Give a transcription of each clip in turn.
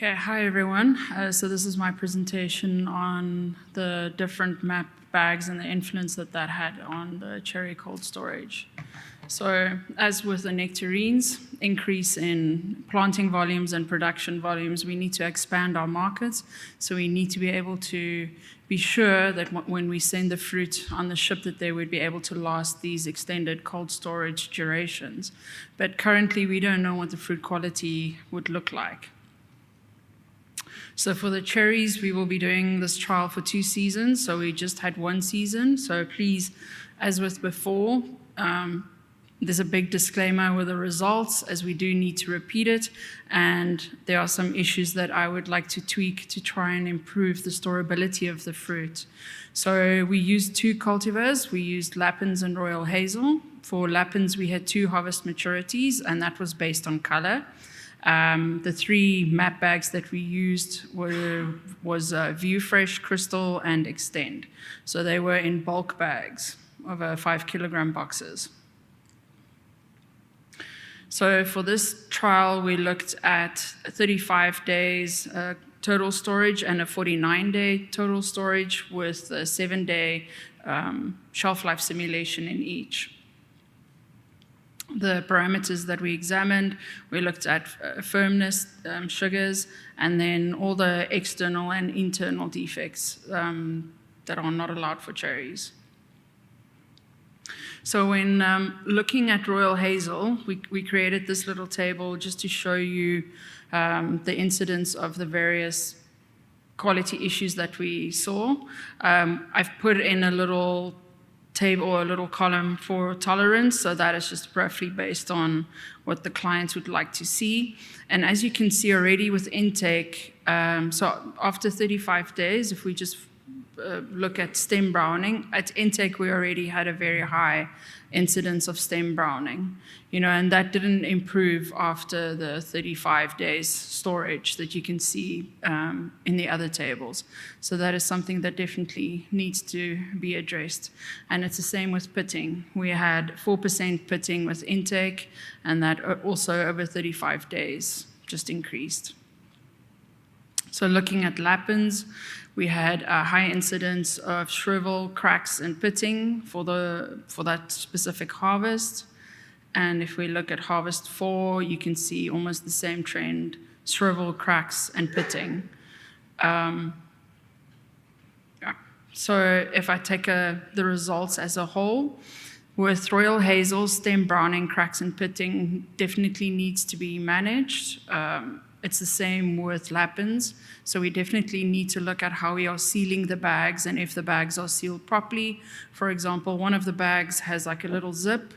Okay, hi everyone. So this is my presentation on the different map bags and the influence that that had on the cherry cold storage. So as with the nectarines, increase in planting volumes and production volumes, we need to expand our markets. So we need to be able to be sure that when we send the fruit on the ship that they would be able to last these extended cold storage durations. But currently we don't know what the fruit quality would look like. So for the cherries, we will be doing this trial for 2 seasons. So we just had 1 season. So please, as with before, there's a big disclaimer with the results, as we do need to repeat it. And there are some issues that I would like to tweak to try and improve the storability of the fruit. So we used 2 cultivars. We used Lapins and Royal Hazel. For Lapins, we had 2 harvest maturities, and that was based on color. The 3 map bags that we used was View Fresh, Crystal, and Extend. So they were in bulk bags of 5 kilogram boxes. So for this trial, we looked at 35 days total storage and a 49-day total storage with a 7-day shelf life simulation in each. The parameters that we examined, we looked at firmness, sugars, and then all the external and internal defects that are not allowed for cherries. So when looking at Royal Hazel, we created this little table just to show you the incidence of the various quality issues that we saw. I've put in a little table or a little column for tolerance, so that is just roughly based on what the clients would like to see. And as you can see already with intake, so after 35 days, if we just look at stem browning, at intake we already had a very high incidence of stem browning, and that didn't improve after the 35 days storage that you can see in the other tables. So that is something that definitely needs to be addressed. And it's the same with pitting. We had 4% pitting with intake, and that also over 35 days just increased. So looking at Lapins, we had a high incidence of shrivel, cracks, and pitting for that specific harvest. And if we look at harvest 4, you can see almost the same trend: shrivel, cracks, and pitting. So if I take the results as a whole, with Royal Hazel, stem browning, cracks, and pitting definitely needs to be managed. It's the same with Lapins. So we definitely need to look at how we are sealing the bags and if the bags are sealed properly. For example, one of the bags has like a little zip.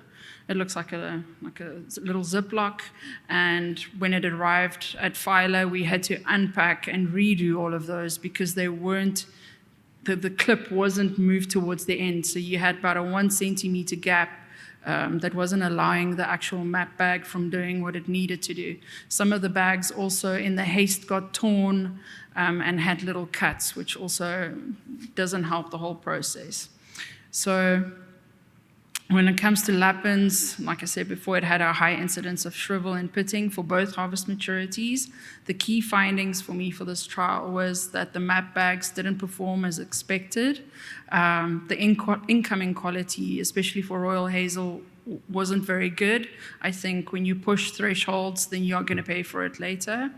It looks like a little Ziploc. And when it arrived at Philo, we had to unpack and redo all of those because they weren't, the clip wasn't moved towards the end. So you had about a 1 centimeter gap that wasn't allowing the actual map bag from doing what it needed to do. Some of the bags also in the haste got torn and had little cuts, which also doesn't help the whole process. So when it comes to Lapins, like I said before, it had a high incidence of shrivel and pitting for both harvest maturities. The key findings for me for this trial was that the map bags didn't perform as expected. The incoming quality, especially for Royal Hazel, wasn't very good. I think when you push thresholds, then you're going to pay for it later.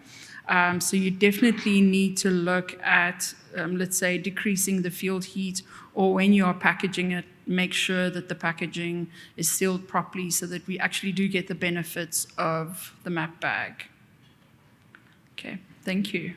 So you definitely need to look at, let's say, decreasing the field heat, or when you are packaging it, make sure that the packaging is sealed properly so that we actually do get the benefits of the map bag. Okay, thank you.